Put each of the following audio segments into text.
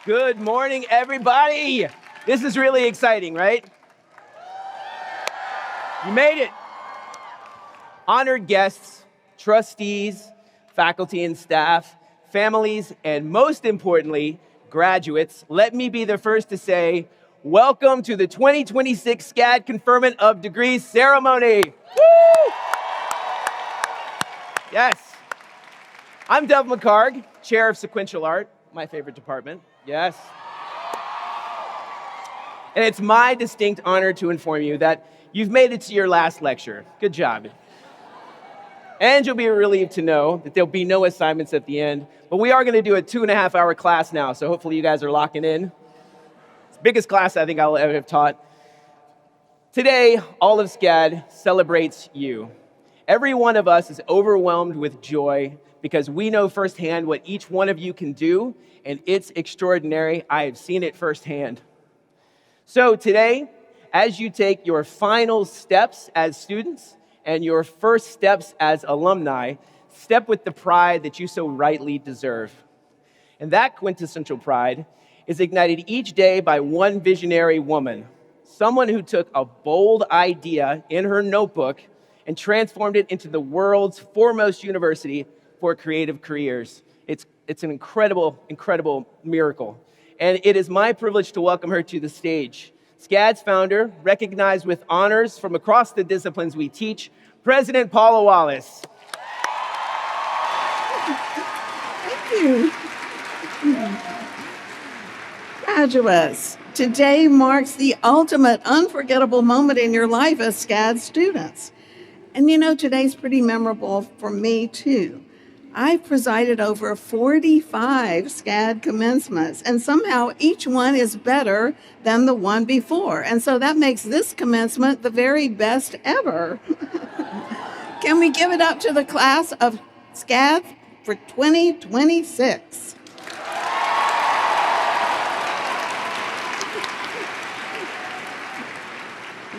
Good morning, everybody. This is really exciting, right? You made it. Honored guests, trustees, faculty and staff, families, and most importantly, graduates, let me be the first to say, welcome to the 2026 SCAD Conferment of Degrees ceremony. Woo! Yes. I'm Dev McCarg, Chair of Sequential Art, my favorite department. Yes. And it's my distinct honor to inform you that you've made it to your last lecture. Good job. And you'll be relieved to know that there'll be no assignments at the end, but we are going to do a 2.5-hour class now, so hopefully you guys are locking in. It's the biggest class I think I'll ever have taught. Today, all of SCAD celebrates you. Every one of us is overwhelmed with joy because we know firsthand what each one of you can do, and it's extraordinary. I have seen it firsthand. So today, as you take your final steps as students and your first steps as alumni, step with the pride that you so rightly deserve. And that quintessential pride is ignited each day by one visionary woman, someone who took a bold idea in her notebook and transformed it into the world's foremost university for creative careers. It's an incredible, incredible miracle. And it is my privilege to welcome her to the stage. SCAD's founder, recognized with honors from across the disciplines we teach, President Paula Wallace. Thank you. Graduates, today marks the ultimate unforgettable moment in your life as SCAD students. And you know, today's pretty memorable for me too. I've presided over 45 SCAD commencements, and somehow each one is better than the one before. And so that makes this commencement the very best ever. Can we give it up to the class of SCAD for 2026?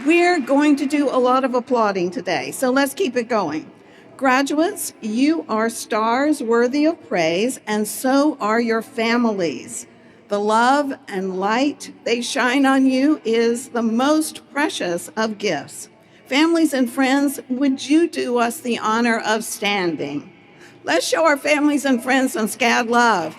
We're going to do a lot of applauding today, so let's keep it going. Graduates, you are stars worthy of praise, and so are your families. The love and light they shine on you is the most precious of gifts. Families and friends, would you do us the honor of standing? Let's show our families and friends some SCAD love.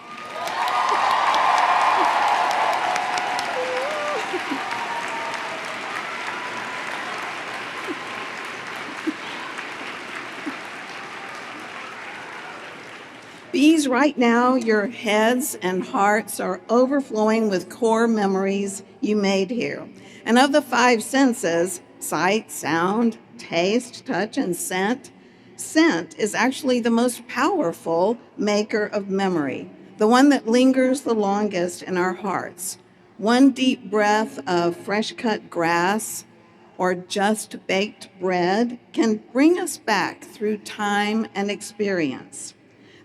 These right now, your heads and hearts are overflowing with core memories you made here. And of the 5 senses, sight, sound, taste, touch, and scent is actually the most powerful maker of memory, the one that lingers the longest in our hearts. One deep breath of fresh-cut grass or just baked bread can bring us back through time and experience.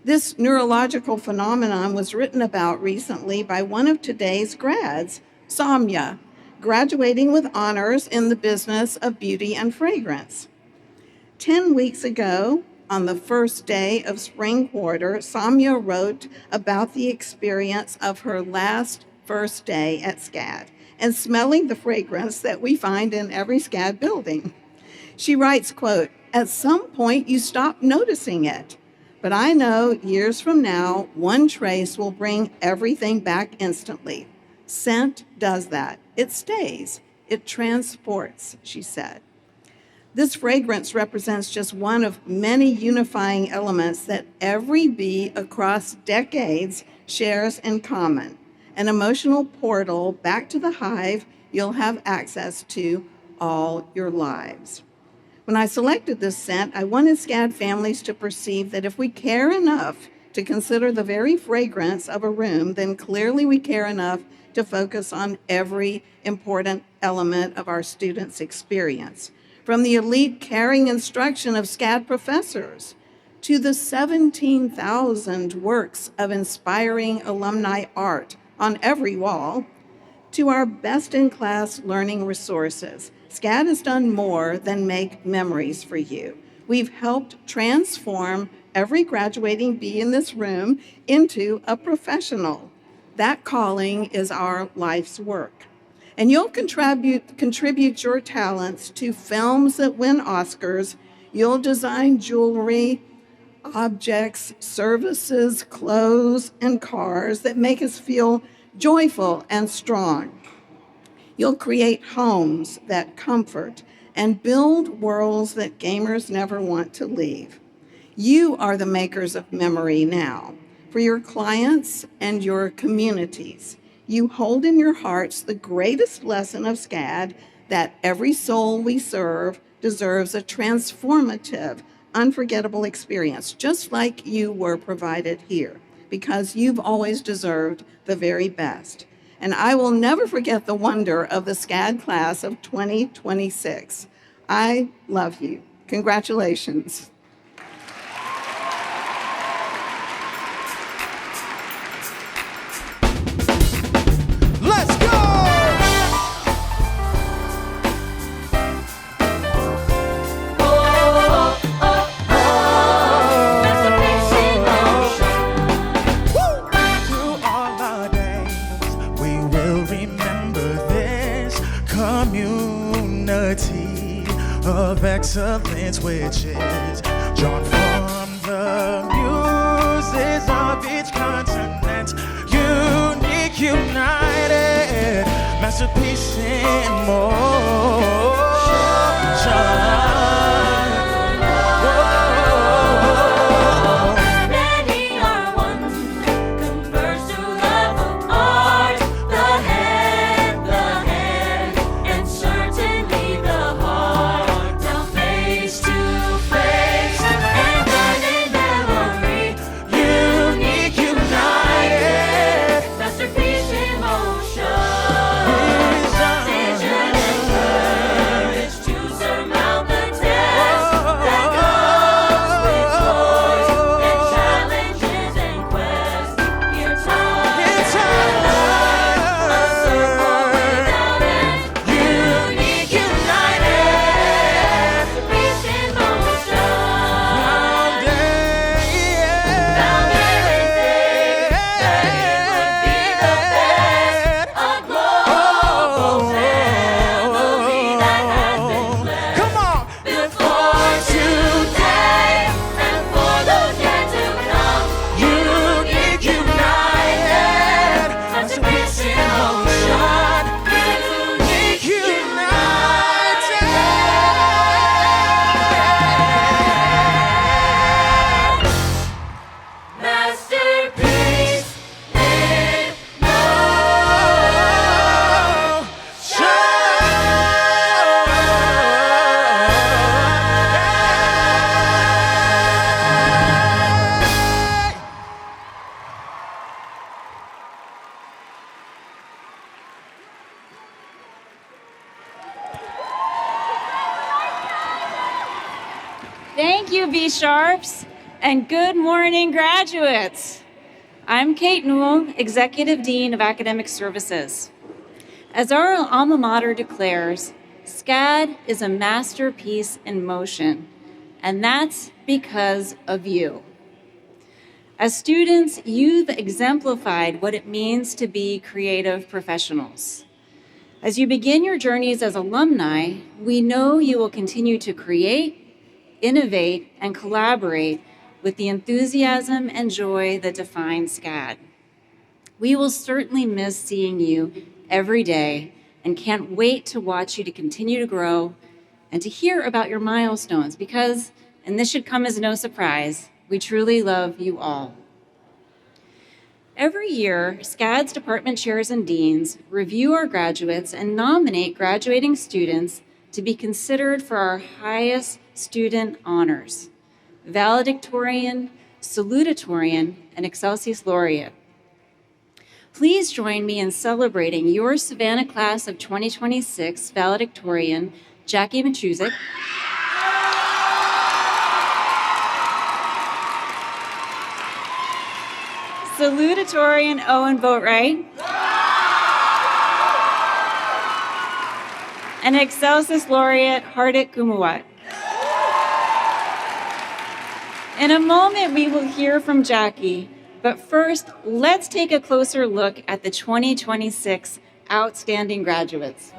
This neurological phenomenon was written about recently by one of today's grads, Samya, graduating with honors in the business of beauty and fragrance. 10 weeks ago, on the first day of spring quarter, Samya wrote about the experience of her last first day at SCAD and smelling the fragrance that we find in every SCAD building. She writes, quote, "At some point you stop noticing it. But I know years from now, one trace will bring everything back instantly. Scent does that. It stays. It transports," she said. This fragrance represents just one of many unifying elements that every bee across decades shares in common, an emotional portal back to the hive you'll have access to all your lives. When I selected this scent, I wanted SCAD families to perceive that if we care enough to consider the very fragrance of a room, then clearly we care enough to focus on every important element of our students' experience. From the elite caring instruction of SCAD professors to the 17,000 works of inspiring alumni art on every wall, to our best-in-class learning resources. SCAD has done more than make memories for you. We've helped transform every graduating bee in this room into a professional. That calling is our life's work. And you'll contribute your talents to films that win Oscars. You'll design jewelry, objects, services, clothes, and cars that make us feel joyful and strong. You'll create homes that comfort and build worlds that gamers never want to leave. You are the makers of memory now for your clients and your communities. You hold in your hearts the greatest lesson of SCAD, that every soul we serve deserves a transformative, unforgettable experience, just like you were provided here, because you've always deserved the very best. And I will never forget the wonder of the SCAD class of 2026. I love you. Congratulations. Let's go! Through all our days, we will remember this community of excellence, which is drawn from the muses of each continent. Unique, united, masterpiece in motion. Many are one, converge to love of art, the head, and certainly the heart. Now face to face, and done in memory. Unique, united, masterpiece in motion. Vision and courage to surmount the test that comes with joys and challenges and quests. Here time, a circle without end. Unique, united, masterpiece in motion. Found everything that it would be the best. A global family that has been blessed. Come on! Before today and for those yet to come. Unique, united, masterpiece in motion. Unique, united, masterpiece in Thank you, B-Sharps, and good morning, graduates. I'm Kate Newell, Executive Dean of Academic Services. As our alma mater declares, SCAD is a masterpiece in motion, and that's because of you. As students, you've exemplified what it means to be creative professionals. As you begin your journeys as alumni, we know you will continue to create, innovate, and collaborate with the enthusiasm and joy that define SCAD. We will certainly miss seeing you every day and can't wait to watch you to continue to grow and to hear about your milestones because, and this should come as no surprise, we truly love you all. Every year, SCAD's department chairs and deans review our graduates and nominate graduating students to be considered for our highest student honors, valedictorian, salutatorian, and excelsis laureate. Please join me in celebrating your Savannah class of 2026 valedictorian, Jackie Machuzik, salutatorian, Owen Boatwright, and excelsis laureate, Hardik Kumawat. In a moment, we will hear from Jackie, But first, let's take a closer look at the 2026 outstanding graduates.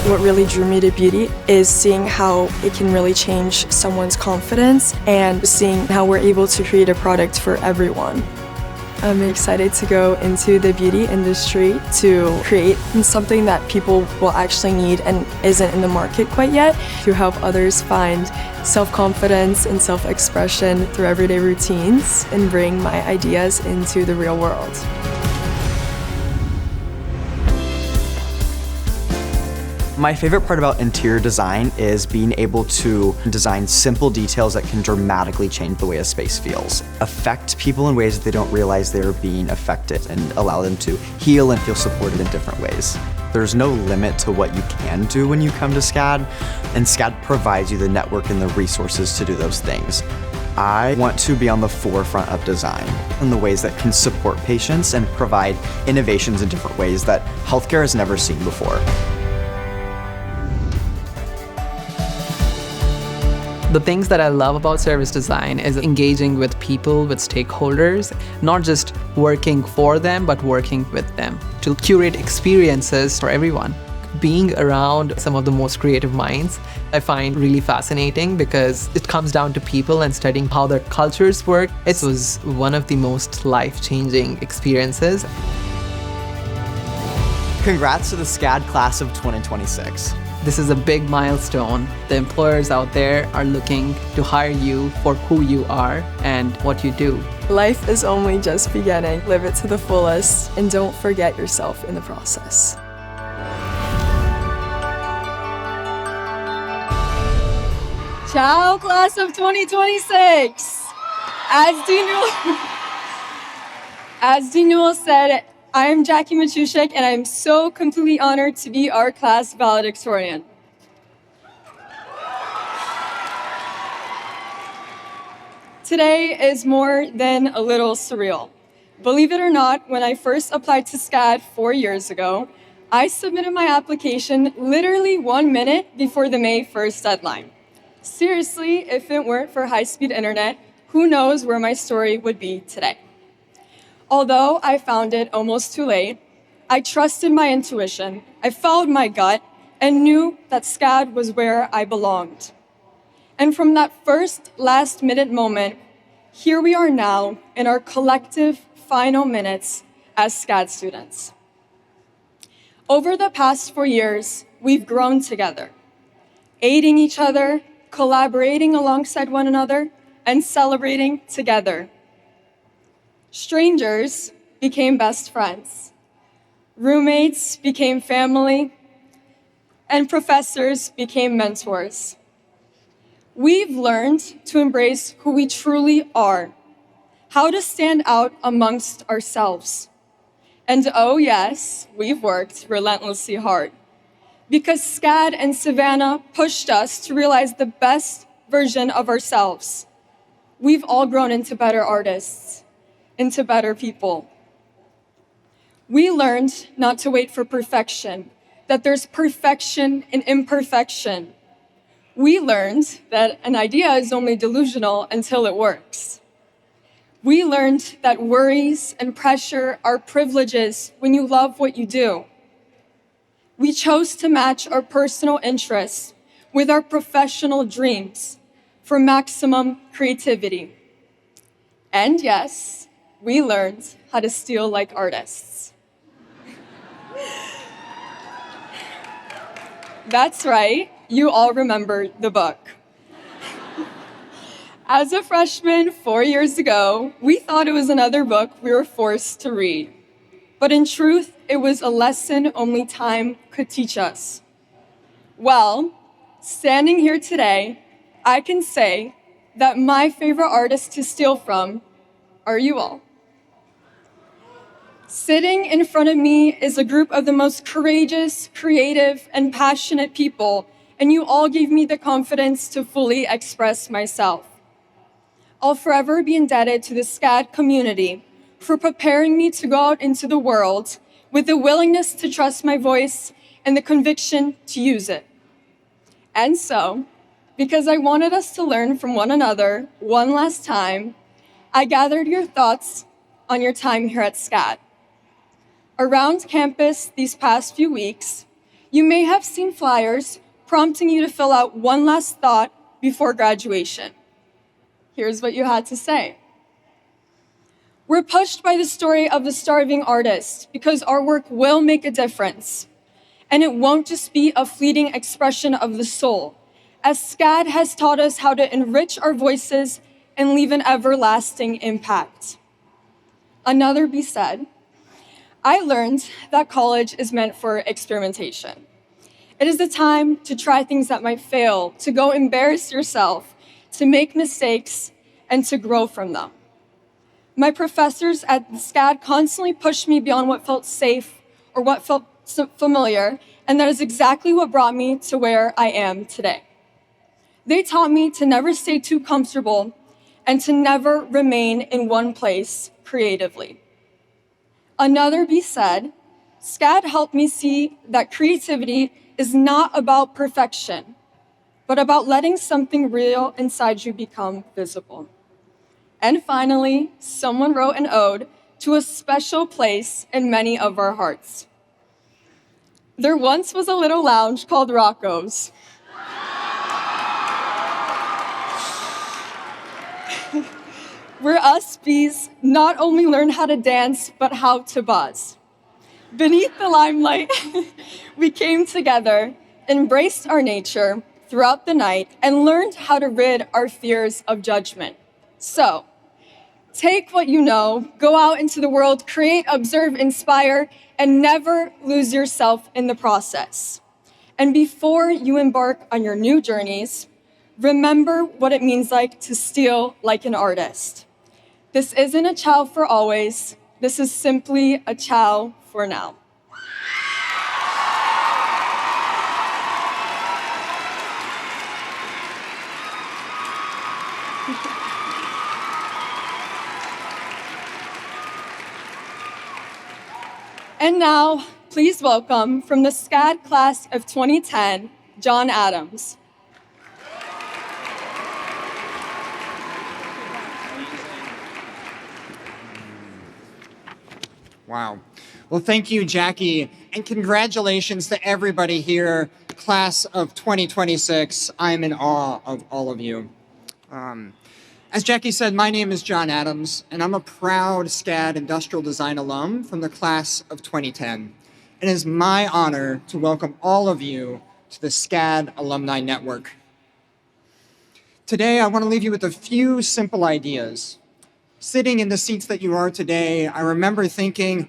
What really drew me to beauty is seeing how it can really change someone's confidence and seeing how we're able to create a product for everyone. I'm excited to go into the beauty industry to create something that people will actually need and isn't in the market quite yet, to help others find self-confidence and self-expression through everyday routines and bring my ideas into the real world. My favorite part about interior design is being able to design simple details that can dramatically change the way a space feels, affect people in ways that they don't realize they're being affected, and allow them to heal and feel supported in different ways. There's no limit to what you can do when you come to SCAD, and SCAD provides you the network and the resources to do those things. I want to be on the forefront of design in the ways that can support patients and provide innovations in different ways that healthcare has never seen before. The things that I love about service design is engaging with people, with stakeholders, not just working for them, but working with them to curate experiences for everyone. Being around some of the most creative minds, I find really fascinating because it comes down to people and studying how their cultures work. It was one of the most life-changing experiences. Congrats to the SCAD class of 2026. This is a big milestone. The employers out there are looking to hire you for who you are and what you do. Life is only just beginning. Live it to the fullest and don't forget yourself in the process. Ciao, class of 2026. As Dean Newell said, I am Jackie Machushek, and I am so completely honored to be our class valedictorian. Today is more than a little surreal. Believe it or not, when I first applied to SCAD 4 years ago, I submitted my application literally 1 minute before the May 1st deadline. Seriously, if it weren't for high-speed internet, who knows where my story would be today. Although I found it almost too late, I trusted my intuition, I followed my gut, and knew that SCAD was where I belonged. And from that first last-minute moment, here we are now in our collective final minutes as SCAD students. Over the past 4 years, we've grown together, aiding each other, collaborating alongside one another, and celebrating together. Strangers became best friends. Roommates became family, and professors became mentors. We've learned to embrace who we truly are, how to stand out amongst ourselves. And oh yes, we've worked relentlessly hard, because SCAD and Savannah pushed us to realize the best version of ourselves. We've all grown into better artists, into better people. We learned not to wait for perfection, that there's perfection in imperfection. We learned that an idea is only delusional until it works. We learned that worries and pressure are privileges when you love what you do. We chose to match our personal interests with our professional dreams for maximum creativity. And yes, we learned how to steal like artists. That's right, you all remember the book. As a freshman 4 years ago, we thought it was another book we were forced to read. But in truth, it was a lesson only time could teach us. Well, standing here today, I can say that my favorite artists to steal from are you all. Sitting in front of me is a group of the most courageous, creative, and passionate people, and you all gave me the confidence to fully express myself. I'll forever be indebted to the SCAD community for preparing me to go out into the world with the willingness to trust my voice and the conviction to use it. And so, because I wanted us to learn from one another one last time, I gathered your thoughts on your time here at SCAD. Around campus these past few weeks, you may have seen flyers prompting you to fill out one last thought before graduation. Here's what you had to say. We're pushed by the story of the starving artist because our work will make a difference. And it won't just be a fleeting expression of the soul, as SCAD has taught us how to enrich our voices and leave an everlasting impact. Another be said, I learned that college is meant for experimentation. It is the time to try things that might fail, to go embarrass yourself, to make mistakes, and to grow from them. My professors at SCAD constantly pushed me beyond what felt safe or what felt familiar, and that is exactly what brought me to where I am today. They taught me to never stay too comfortable and to never remain in one place creatively. Another be said, SCAD helped me see that creativity is not about perfection, but about letting something real inside you become visible. And finally, someone wrote an ode to a special place in many of our hearts. There once was a little lounge called Rocco's. Where us bees not only learn how to dance, but how to buzz. Beneath the limelight, we came together, embraced our nature throughout the night, and learned how to rid our fears of judgment. So, take what you know, go out into the world, create, observe, inspire, and never lose yourself in the process. And before you embark on your new journeys, remember what it means like to steal like an artist. This isn't a ciao for always. This is simply a ciao for now. And now, please welcome from the SCAD class of 2010, John Adams. Wow. Well, thank you, Jackie, and congratulations to everybody here, class of 2026. I'm in awe of all of you. As Jackie said, my name is John Adams, and I'm a proud SCAD industrial design alum from the class of 2010. It is my honor to welcome all of you to the SCAD Alumni Network. Today, I want to leave you with a few simple ideas. Sitting in the seats that you are today, I remember thinking,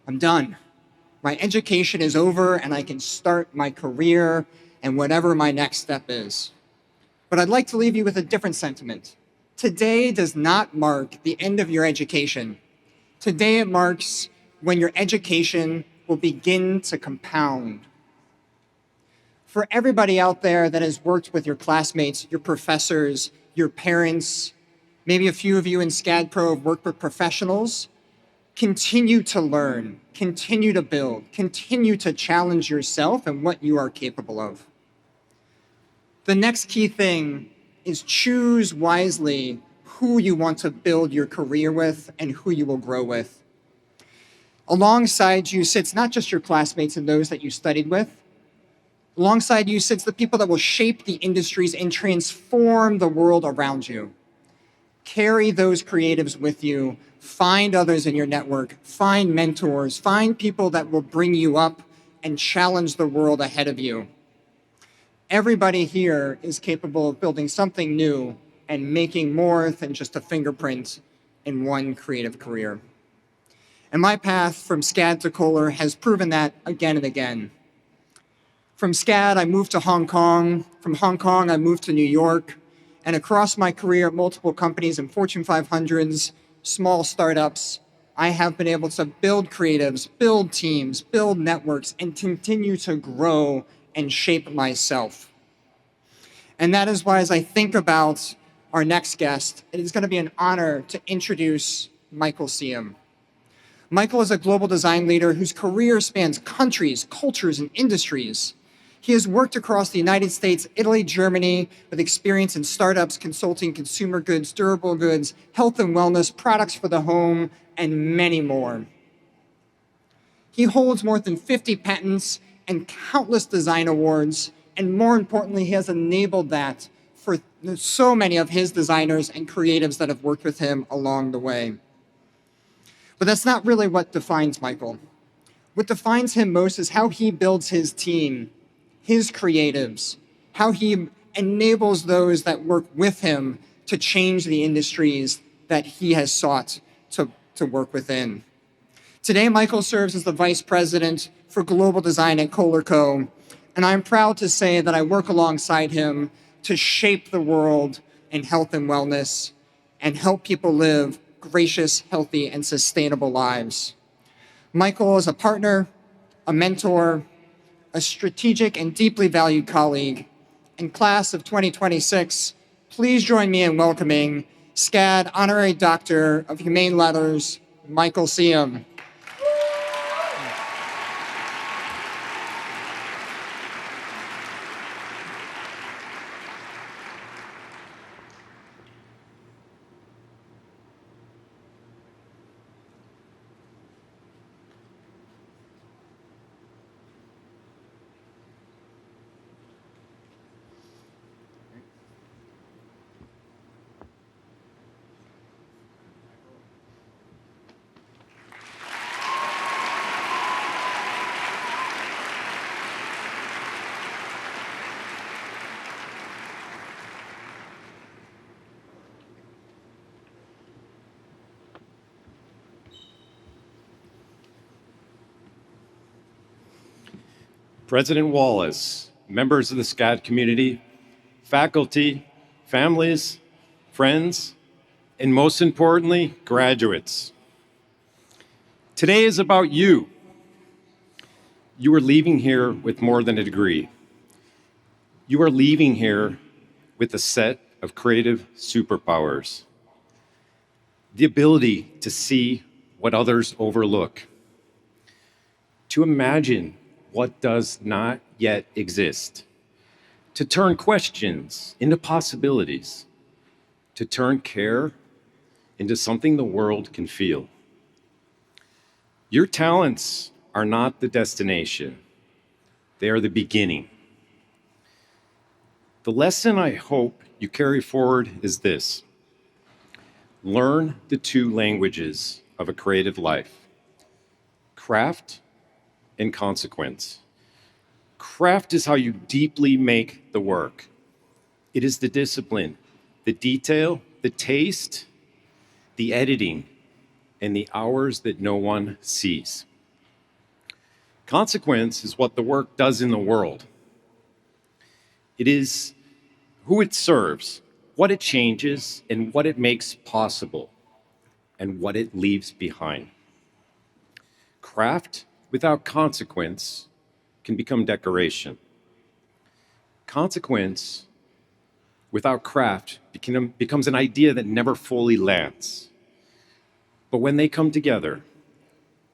I'm done. My education is over and I can start my career and whatever my next step is. But I'd like to leave you with a different sentiment. Today does not mark the end of your education. Today it marks when your education will begin to compound. For everybody out there that has worked with your classmates, your professors, your parents, maybe a few of you in SCAD Pro have worked with professionals. Continue to learn, continue to build, continue to challenge yourself and what you are capable of. The next key thing is choose wisely who you want to build your career with and who you will grow with. Alongside you sits not just your classmates and those that you studied with. Alongside you sits the people that will shape the industries and transform the world around you. Carry those creatives with you, find others in your network, find mentors, find people that will bring you up and challenge the world ahead of you. Everybody here is capable of building something new and making more than just a fingerprint in one creative career. And my path from SCAD to Kohler has proven that again and again. From SCAD, I moved to Hong Kong. From Hong Kong, I moved to New York. And across my career at multiple companies in Fortune 500s, small startups, I have been able to build creatives, build teams, build networks, and continue to grow and shape myself. And that is why, as I think about our next guest, it is going to be an honor to introduce Michael Siem. Michael is a global design leader whose career spans countries, cultures, and industries. He has worked across the United States, Italy, Germany, with experience in startups, consulting, consumer goods, durable goods, health and wellness, products for the home, and many more. He holds more than 50 patents and countless design awards, and more importantly, he has enabled that for so many of his designers and creatives that have worked with him along the way. But that's not really what defines Michael. What defines him most is how he builds his team, his creatives, how he enables those that work with him to change the industries that he has sought to work within. Today, Michael serves as the Vice President for Global Design at Kohler Co., and I'm proud to say that I work alongside him to shape the world in health and wellness and help people live gracious, healthy, and sustainable lives. Michael is a partner, a mentor, a strategic and deeply valued colleague. And class of 2026, please join me in welcoming SCAD Honorary Doctor of Humane Letters, Michael Seam. President Wallace, members of the SCAD community, faculty, families, friends, and most importantly, graduates. Today is about you. You are leaving here with more than a degree. You are leaving here with a set of creative superpowers. The ability to see what others overlook. To imagine what does not yet exist, to turn questions into possibilities, to turn care into something the world can feel. Your talents are not the destination, they are the beginning. The lesson I hope you carry forward is this: learn the two languages of a creative life, craft and consequence. Craft is how you deeply make the work. It is the discipline, the detail, the taste, the editing, and the hours that no one sees. Consequence is what the work does in the world. It is who it serves, what it changes, and what it makes possible, and what it leaves behind. Craft without consequence can become decoration. Consequence without craft becomes an idea that never fully lands. But when they come together,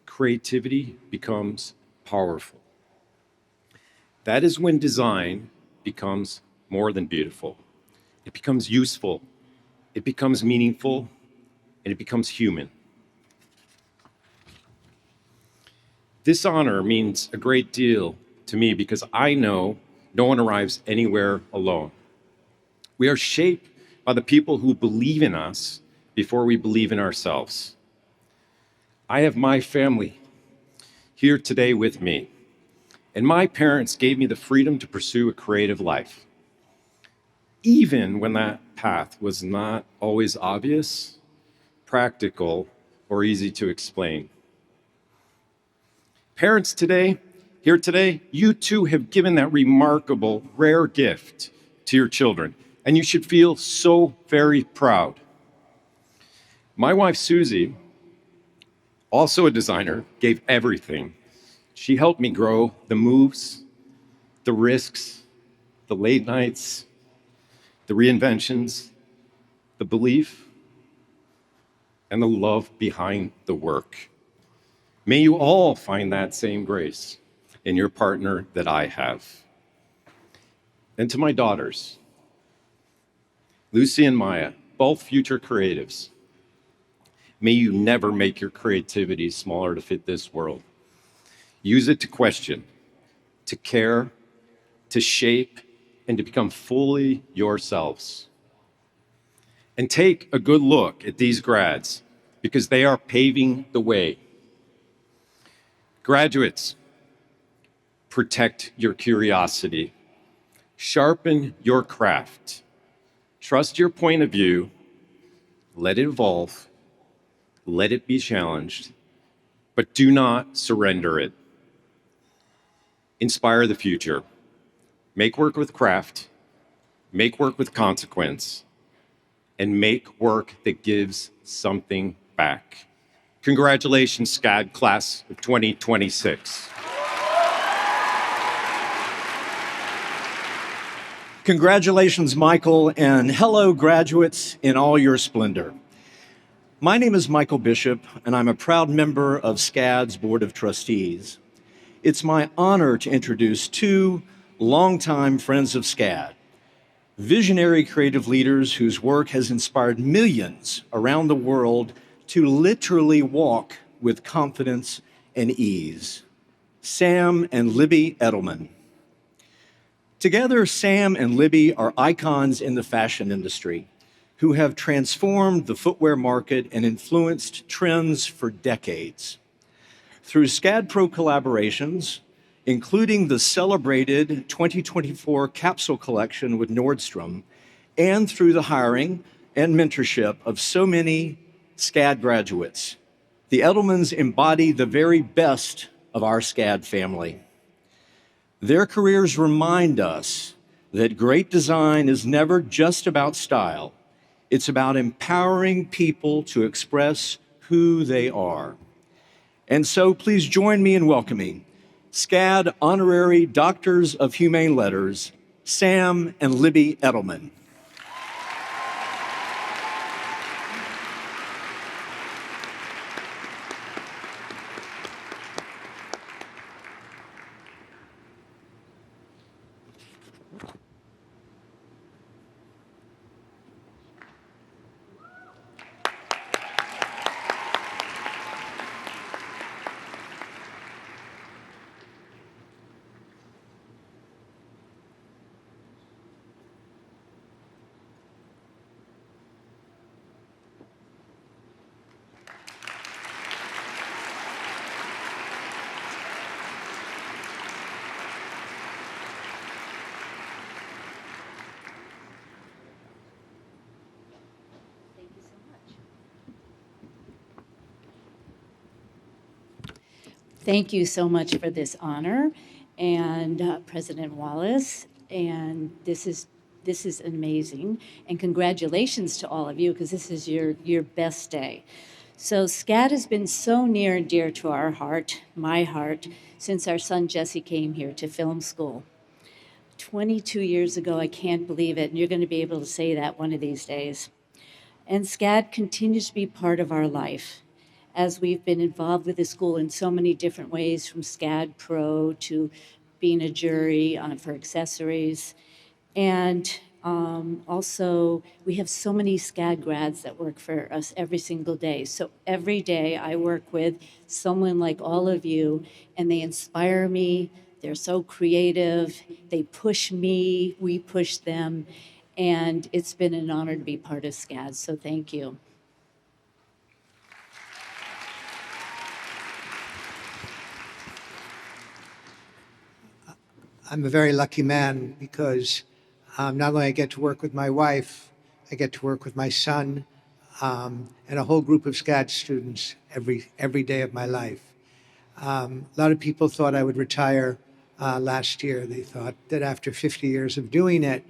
creativity becomes powerful. That is when design becomes more than beautiful. It becomes useful, it becomes meaningful, and it becomes human. This honor means a great deal to me because I know no one arrives anywhere alone. We are shaped by the people who believe in us before we believe in ourselves. I have my family here today with me, and my parents gave me the freedom to pursue a creative life. Even when that path was not always obvious, practical, or easy to explain. Parents here today, you too have given that remarkable, rare gift to your children, and you should feel so very proud. My wife, Susie, also a designer, gave everything. She helped me grow the moves, the risks, the late nights, the reinventions, the belief, and the love behind the work. May you all find that same grace in your partner that I have. And to my daughters, Lucy and Maya, both future creatives, may you never make your creativity smaller to fit this world. Use it to question, to care, to shape, and to become fully yourselves. And take a good look at these grads, because they are paving the way. Graduates, protect your curiosity. Sharpen your craft. Trust your point of view. Let it evolve. Let it be challenged. But do not surrender it. Inspire the future. Make work with craft. Make work with consequence. And make work that gives something back. Congratulations, SCAD Class of 2026. Congratulations, Michael, and hello, graduates in all your splendor. My name is Michael Bishop, and I'm a proud member of SCAD's Board of Trustees. It's my honor to introduce two longtime friends of SCAD, visionary creative leaders whose work has inspired millions around the world to literally walk with confidence and ease. Sam and Libby Edelman. Together, Sam and Libby are icons in the fashion industry who have transformed the footwear market and influenced trends for decades. Through SCAD Pro collaborations, including the celebrated 2024 capsule collection with Nordstrom, and through the hiring and mentorship of so many SCAD graduates, the Edelmans embody the very best of our SCAD family. Their careers remind us that great design is never just about style. It's about empowering people to express who they are. And so please join me in welcoming SCAD Honorary Doctors of Humane Letters, Sam and Libby Edelman. Thank you so much for this honor, and President Wallace. And this is amazing. And congratulations to all of you, because this is your best day. So SCAD has been so near and dear to our heart, my heart, since our son Jesse came here to film school. 22 years ago, I can't believe it, and you're going to be able to say that one of these days. And SCAD continues to be part of our life, as we've been involved with the school in so many different ways, from SCAD Pro to being a jury for accessories. And also, we have so many SCAD grads that work for us every single day. So every day I work with someone like all of you, and they inspire me. They're so creative. They push me. We push them. And it's been an honor to be part of SCAD, so thank you. I'm a very lucky man because not only I get to work with my wife, I get to work with my son and a whole group of SCAD students every day of my life. A lot of people thought I would retire last year. They thought that after 50 years of doing it,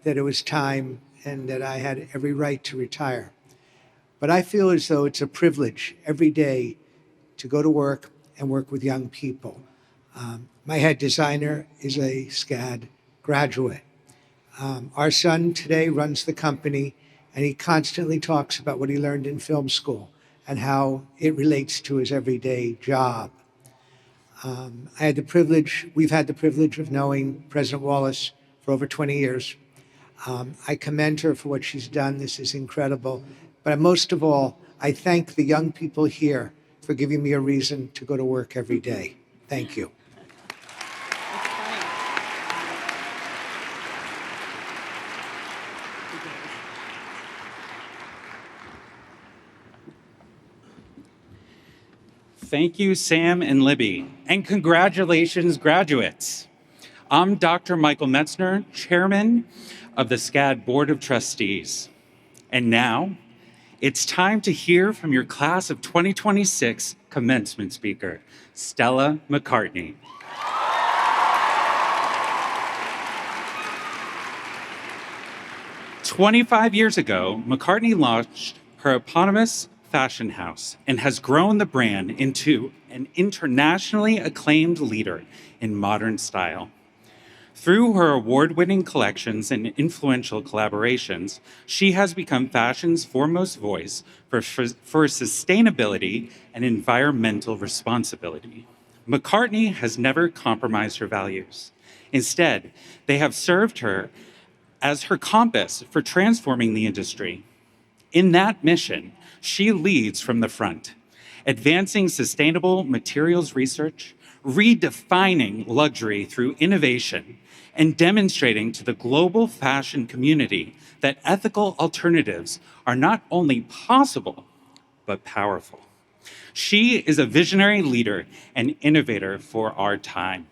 that it was time and that I had every right to retire. But I feel as though it's a privilege every day to go to work and work with young people. My head designer is a SCAD graduate. Our son today runs the company, and he constantly talks about what he learned in film school and how it relates to his everyday job. We've had the privilege of knowing President Wallace for for over 20 years. I commend her for what she's done. This is incredible. But most of all, I thank the young people here for giving me a reason to go to work every day. Thank you. Thank you, Sam and Libby, and congratulations, graduates. I'm Dr. Michael Metzner, Chairman of the SCAD Board of Trustees. And now, it's time to hear from your class of 2026 commencement speaker, Stella McCartney. "25 years ago, McCartney launched her eponymous fashion house and has grown the brand into an internationally acclaimed leader in modern style. Through her award-winning collections and influential collaborations, she has become fashion's foremost voice for sustainability and environmental responsibility. McCartney has never compromised her values. Instead, they have served her as her compass for transforming the industry. In that mission, she leads from the front, advancing sustainable materials research, redefining luxury through innovation, and demonstrating to the global fashion community that ethical alternatives are not only possible, but powerful. She is a visionary leader and innovator for our time,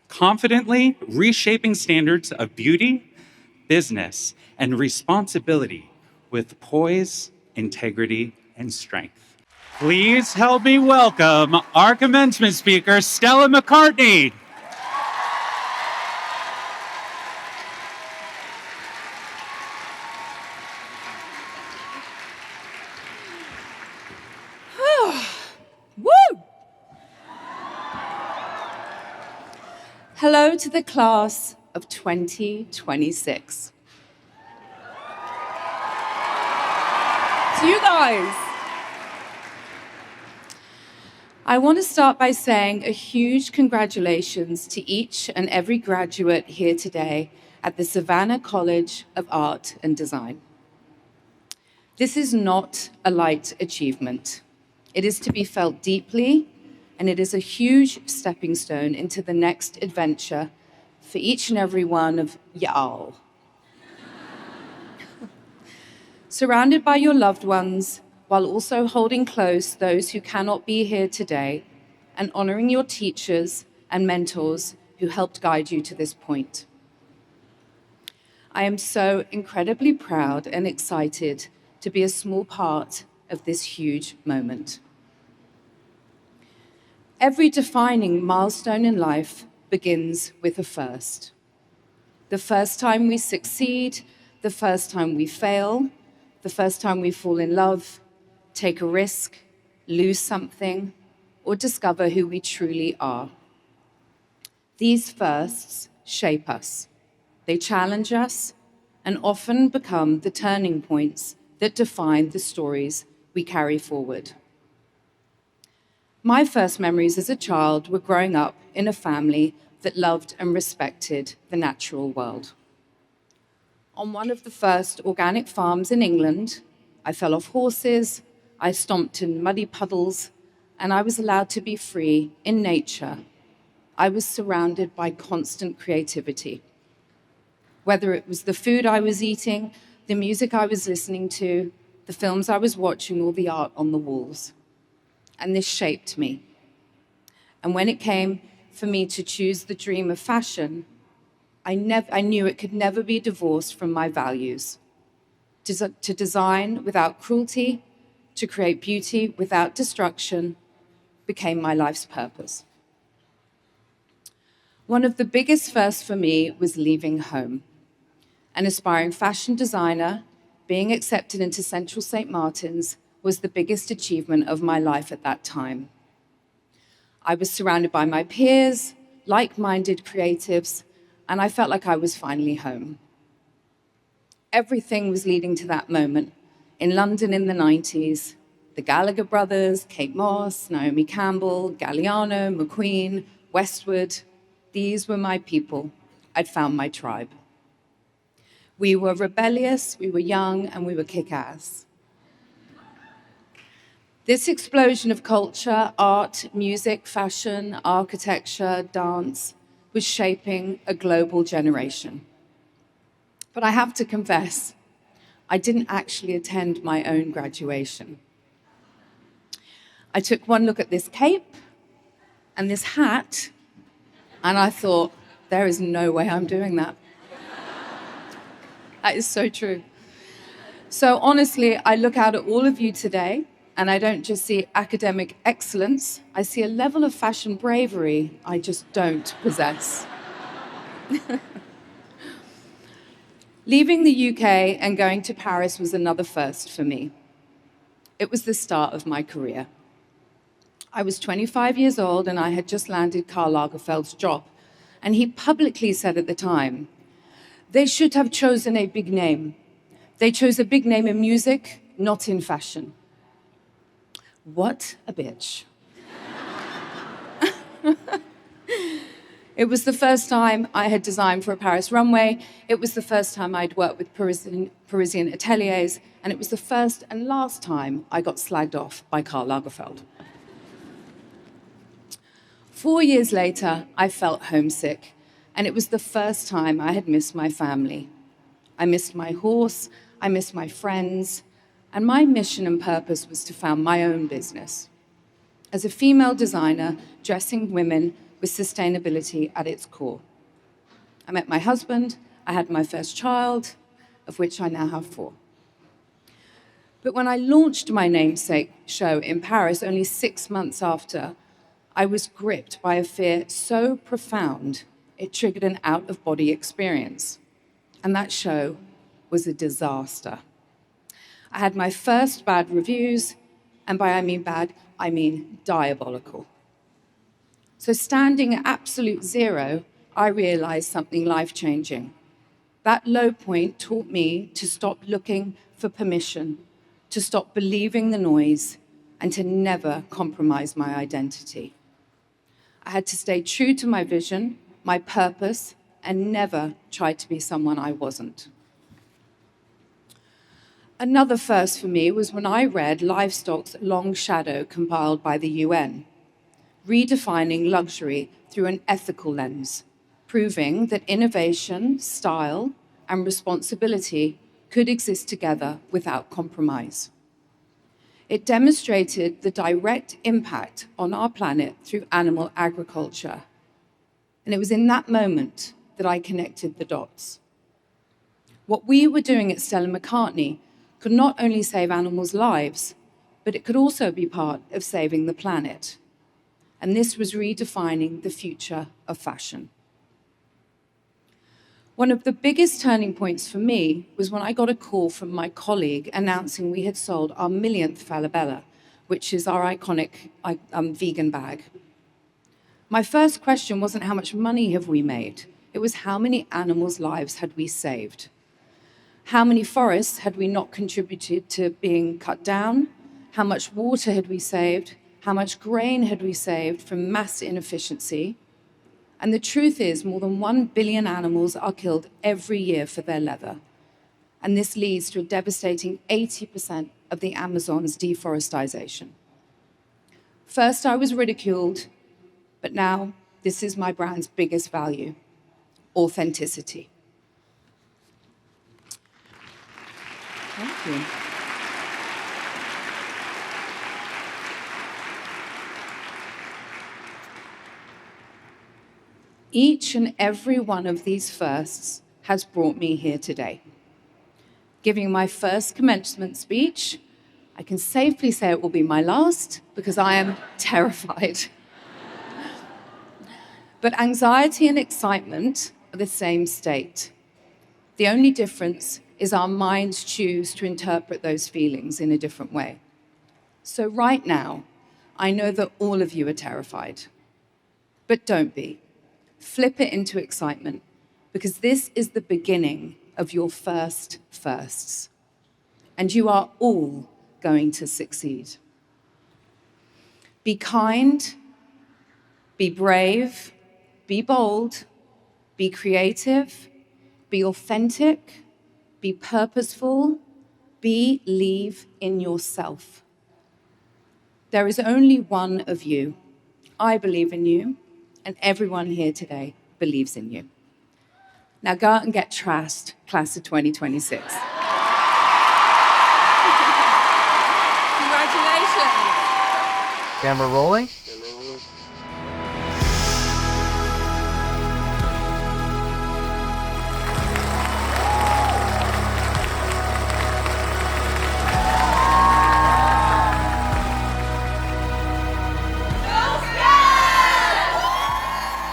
confidently reshaping standards of beauty, business, and responsibility with poise, integrity, and strength. Please help me welcome our commencement speaker, Stella McCartney. Woo! Hello to the class of 2026. To you guys. I want to start by saying a huge congratulations to each and every graduate here today at the Savannah College of Art and Design. This is not a light achievement. It is to be felt deeply, and it is a huge stepping stone into the next adventure for each and every one of y'all. Surrounded by your loved ones, while also holding close those who cannot be here today, and honoring your teachers and mentors who helped guide you to this point. I am so incredibly proud and excited to be a small part of this huge moment. Every defining milestone in life begins with a first. The first time we succeed, the first time we fail, the first time we fall in love, take a risk, lose something, or discover who we truly are. These firsts shape us. They challenge us and often become the turning points that define the stories we carry forward. My first memories as a child were growing up in a family that loved and respected the natural world. On one of the first organic farms in England, I fell off horses, I stomped in muddy puddles, and I was allowed to be free in nature. I was surrounded by constant creativity. Whether it was the food I was eating, the music I was listening to, the films I was watching, or the art on the walls. And this shaped me. And when it came for me to choose the dream of fashion, I knew it could never be divorced from my values. To design without cruelty, to create beauty without destruction, became my life's purpose. One of the biggest firsts for me was leaving home. An aspiring fashion designer, being accepted into Central St. Martin's was the biggest achievement of my life at that time. I was surrounded by my peers, like-minded creatives, and I felt like I was finally home. Everything was leading to that moment. In London in the 90s, the Gallagher brothers, Kate Moss, Naomi Campbell, Galliano, McQueen, Westwood, these were my people. I'd found my tribe. We were rebellious, we were young, and we were kick-ass. This explosion of culture, art, music, fashion, architecture, dance was shaping a global generation. But I have to confess, I didn't actually attend my own graduation. I took one look at this cape and this hat, and I thought, there is no way I'm doing that. That is so true. So honestly, I look out at all of you today, and I don't just see academic excellence, I see a level of fashion bravery I just don't possess. Leaving the UK and going to Paris was another first for me. It was the start of my career. I was 25 years old and I had just landed Karl Lagerfeld's job, and he publicly said at the time, they should have chosen a big name. They chose a big name in music, not in fashion. What a bitch. It was the first time I had designed for a Paris runway. It was the first time I'd worked with Parisian ateliers. And it was the first and last time I got slagged off by Karl Lagerfeld. 4 years later, I felt homesick. And it was the first time I had missed my family. I missed my horse. I missed my friends. And my mission and purpose was to found my own business. As a female designer, dressing women with sustainability at its core. I met my husband, I had my first child, of which I now have 4. But when I launched my namesake show in Paris only 6 months after, I was gripped by a fear so profound, it triggered an out-of-body experience. And that show was a disaster. I had my first bad reviews, and by I mean bad, I mean diabolical. So standing at absolute zero, I realized something life-changing. That low point taught me to stop looking for permission, to stop believing the noise, and to never compromise my identity. I had to stay true to my vision, my purpose, and never try to be someone I wasn't. Another first for me was when I read Livestock's long shadow compiled by the UN, redefining luxury through an ethical lens, proving that innovation, style, and responsibility could exist together without compromise. It demonstrated the direct impact on our planet through animal agriculture. And it was in that moment that I connected the dots. What we were doing at Stella McCartney could not only save animals' lives, but it could also be part of saving the planet. And this was redefining the future of fashion. One of the biggest turning points for me was when I got a call from my colleague announcing we had sold our millionth Falabella, which is our iconic vegan bag. My first question wasn't how much money have we made, it was how many animals' lives had we saved? How many forests had we not contributed to being cut down? How much water had we saved? How much grain had we saved from mass inefficiency? And the truth is, more than 1 billion animals are killed every year for their leather. And this leads to a devastating 80% of the Amazon's deforestation. First, I was ridiculed, but now this is my brand's biggest value: authenticity. Thank you. Each and every one of these firsts has brought me here today. Giving my first commencement speech, I can safely say it will be my last because I am terrified. But anxiety and excitement are the same state. The only difference is our minds choose to interpret those feelings in a different way. So right now, I know that all of you are terrified. But don't be. Flip it into excitement, because this is the beginning of your first firsts. And you are all going to succeed. Be kind, be brave, be bold, be creative, be authentic, Be purposeful. Believe in yourself. There is only one of you. I believe in you, and everyone here today believes in you. Now go out and get trashed, class of 2026. Congratulations. Camera rolling.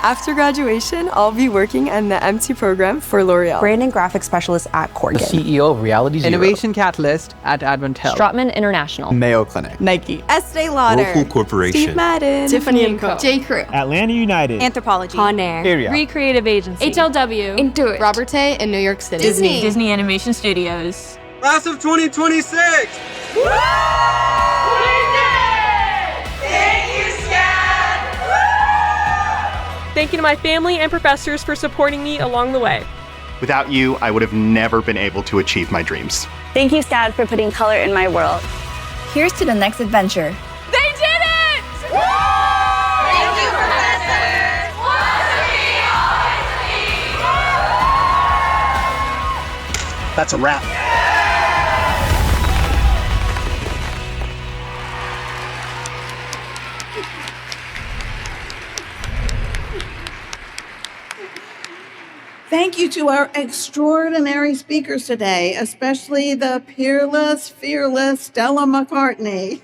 After graduation, I'll be working in the MT program for L'Oreal. Brand and graphics specialist at The Corgan. CEO of Reality Zero. Innovation Catalyst at Advent Health. Stratman International. Mayo Clinic. Nike. Estee Lauder. Whirlpool Corporation. Steve Madden. Tiffany & Co. J. Crew. Atlanta United. Anthropology. Conair. Area. Recreative Agency. HLW. Intuit. Robert A. in New York City. Disney Animation Studios. Class of 2026! Thank you to my family and professors for supporting me along the way. Without you, I would have never been able to achieve my dreams. Thank you, SCAD, for putting color in my world. Here's to the next adventure. They did it! Thank you, professors! That's a wrap. Thank you to our extraordinary speakers today, especially the peerless, fearless Stella McCartney.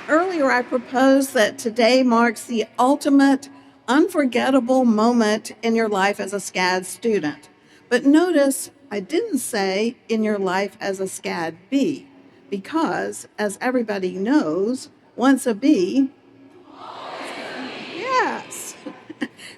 Earlier, I proposed that today marks the ultimate unforgettable moment in your life as a SCAD student. But notice I didn't say in your life as a SCAD B, because as everybody knows, once a B, yes.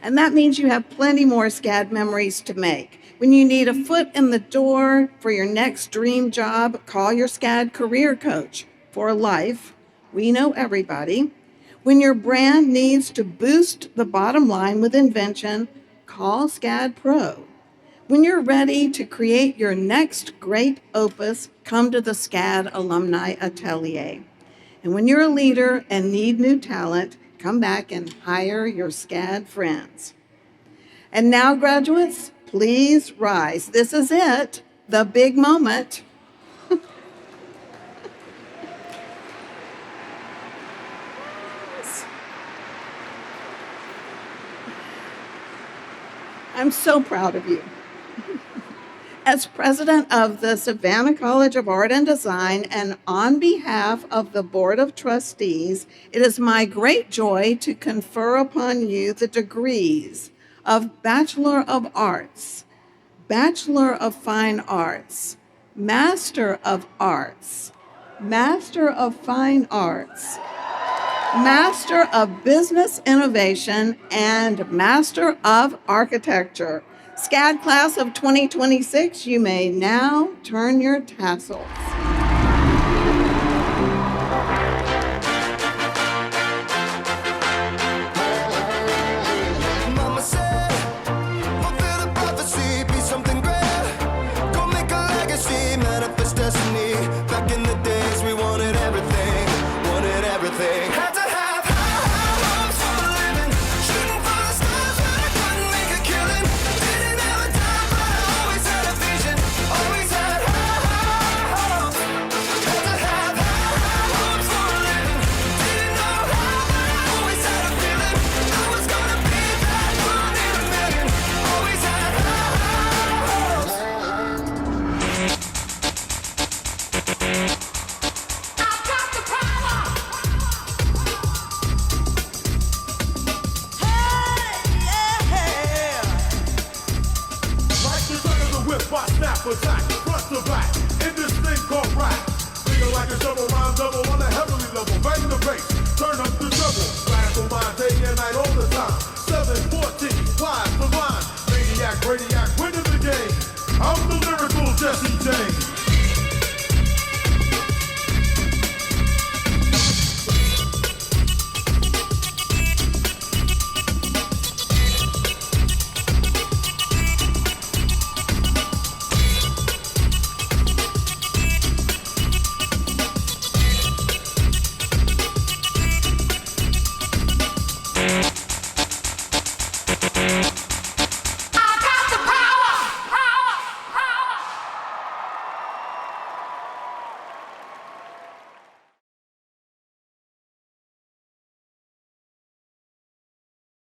And that means you have plenty more SCAD memories to make. When you need a foot in the door for your next dream job, call your SCAD career coach. For life, we know everybody. When your brand needs to boost the bottom line with invention, call SCAD Pro. When you're ready to create your next great opus, come to the SCAD Alumni Atelier. And when you're a leader and need new talent, come back and hire your SCAD friends. And now, graduates, please rise. This is it, the big moment. I'm so proud of you. As president of the Savannah College of Art and Design and on behalf of the Board of Trustees, it is my great joy to confer upon you the degrees of Bachelor of Arts, Bachelor of Fine Arts, Master of Arts, Master of Fine Arts, Master of Business Innovation, and Master of Architecture. SCAD class of 2026, you may now turn your tassels. Mama said, fulfill the prophecy, be something great. Go make a legacy, manifest destiny. Back in the days, we wanted everything, wanted everything. Had to have high hopes for a living, shooting for the stars, but I couldn't make a killing. Didn't have a dime, but I always had a vision, always had high hopes. Had to have high hopes for a living, didn't know how, but I always had a feeling I was gonna be that one in a million. Always had high hopes. I've got the power. Like the thug of the whip, I snap attack, front to back, in this thing called rap. Feel like a double rhyme, double